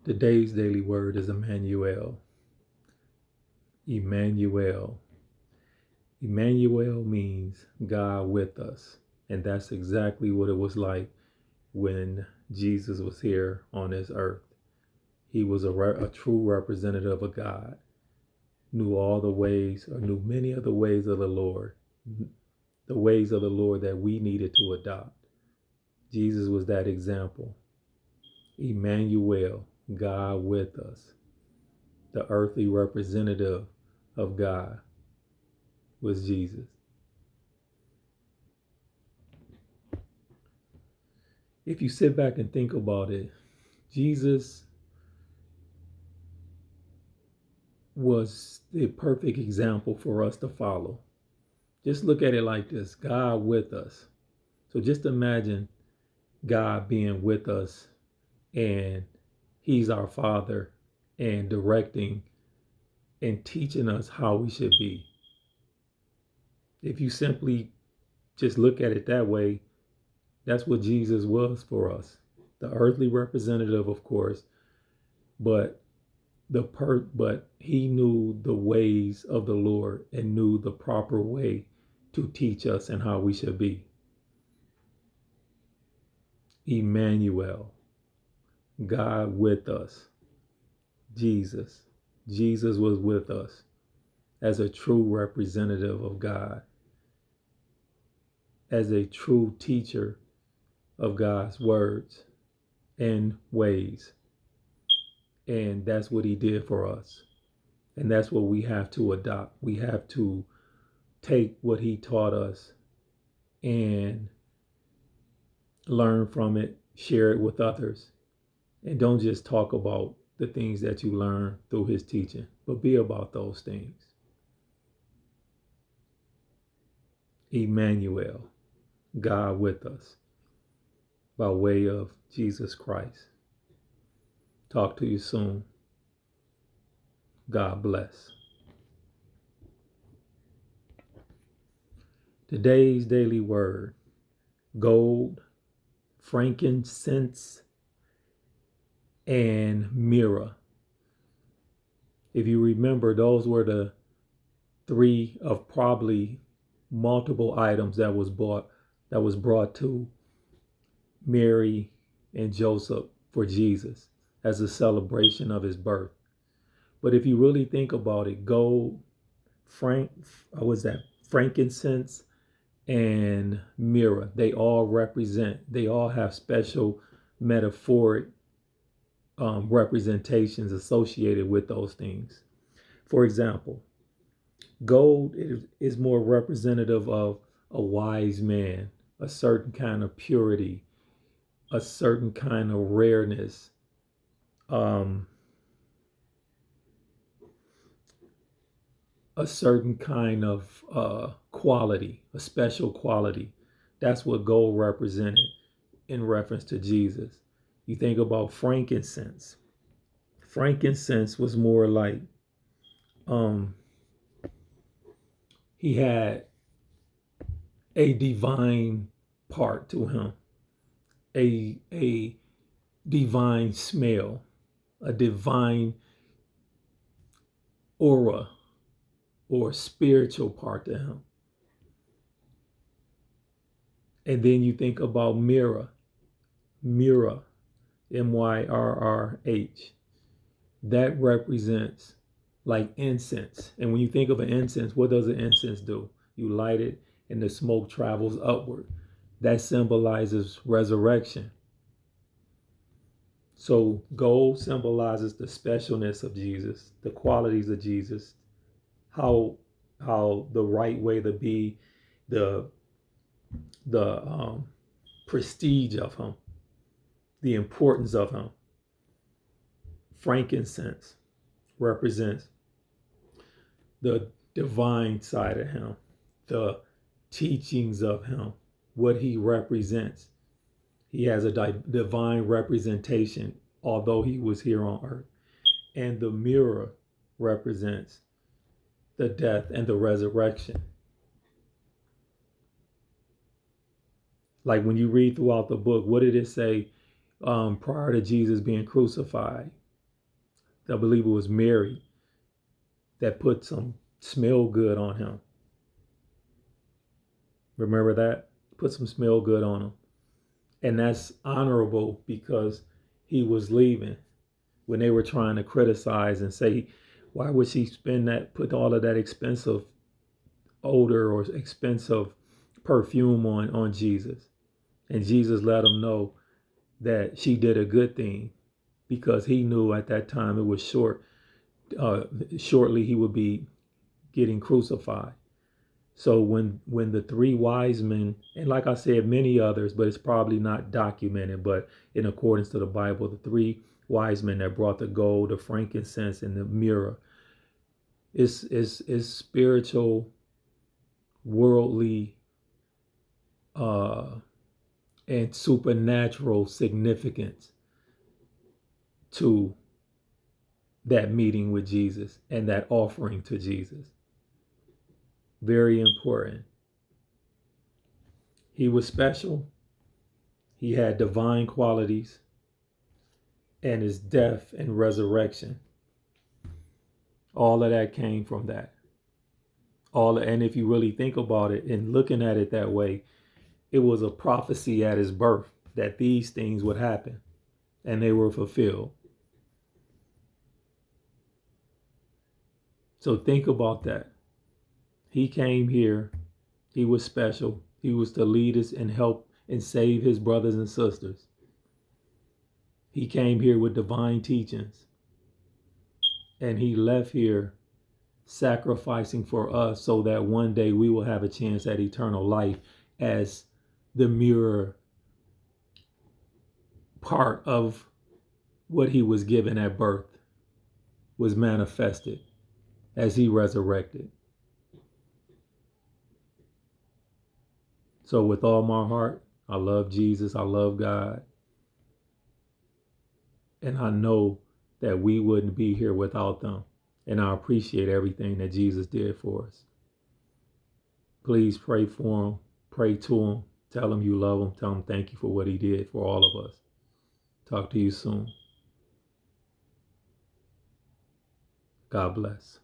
Today's daily word is Emmanuel. Emmanuel. Emmanuel means God with us. And that's exactly what it was like when Jesus was here on this earth. He was a true representative of God, knew all the ways, or knew many of the ways of the Lord, the ways of the Lord that we needed to adopt. Jesus was that example. Emmanuel, God with us, the earthly representative of God was Jesus. If you sit back and think about it, Jesus was the perfect example for us to follow. Just look at it like this: God with us. So just imagine God being with us, and He's our Father and directing and teaching us how we should be. If you simply just look at it that way, that's what Jesus was for us. The earthly representative, of course, but he knew the ways of the Lord and knew the proper way to teach us and how we should be. Emmanuel, God with us. Jesus was with us as a true representative of God, as a true teacher of God's words and ways. And that's what he did for us. And that's what we have to adopt. We have to take what he taught us and learn from it, share it with others. And don't just talk about the things that you learn through his teaching, but be about those things. Emmanuel, God with us, by way of Jesus Christ. Talk to you soon. God bless. Today's daily word: gold, frankincense, and myrrh. If you remember, those were the three of probably multiple items that was brought to Mary and Joseph for Jesus as a celebration of his birth. But if you really think about it, gold, frankincense, and myrrh, they all have special metaphoric representations associated with those things. For example, gold is more representative of a wise man, a certain kind of purity, a certain kind of rareness, a certain kind of quality, a special quality. That's what gold represented in reference to Jesus. You think about frankincense. Frankincense was more like he had a divine part to him, a divine smell, a divine aura or spiritual part to him. And then you think about myrrh, Myrrh, that represents like incense. And when you think of an incense, what does an incense do? You light it and the smoke travels upward. That symbolizes resurrection. So gold symbolizes the specialness of Jesus, the qualities of Jesus, how the right way to be, the prestige of him, the importance of him. Frankincense represents the divine side of him, the teachings of him, what he represents. He has a divine representation, although he was here on earth. And the myrrh represents the death and the resurrection. Like when you read throughout the book, what did it say prior to Jesus being crucified? I believe it was Mary, that put some smell good on him. Remember that? Put some smell good on him. And that's honorable because he was leaving when they were trying to criticize and say, why would she spend that, put all of that expensive odor or expensive perfume on Jesus? And Jesus let them know that she did a good thing because he knew at that time it was shortly he would be getting crucified. So when the three wise men, and like I said, many others, but it's probably not documented, but in accordance to the Bible, the three wise men that brought the gold, the frankincense, and the myrrh is spiritual, worldly, and supernatural significance to that meeting with Jesus and that offering to Jesus. Very important. He was special. He had divine qualities, and his death and resurrection, all of that came from that. And if you really think about it and looking at it that way, it was a prophecy at his birth that these things would happen, and they were fulfilled. So think about that. He came here. He was special. He was to lead us and help and save his brothers and sisters. He came here with divine teachings. And he left here sacrificing for us so that one day we will have a chance at eternal life as the mirror part of what he was given at birth was manifested as he resurrected. So with all my heart, I love Jesus. I love God. And I know that we wouldn't be here without them. And I appreciate everything that Jesus did for us. Please pray for him. Pray to him. Tell him you love him. Tell him thank you for what he did for all of us. Talk to you soon. God bless.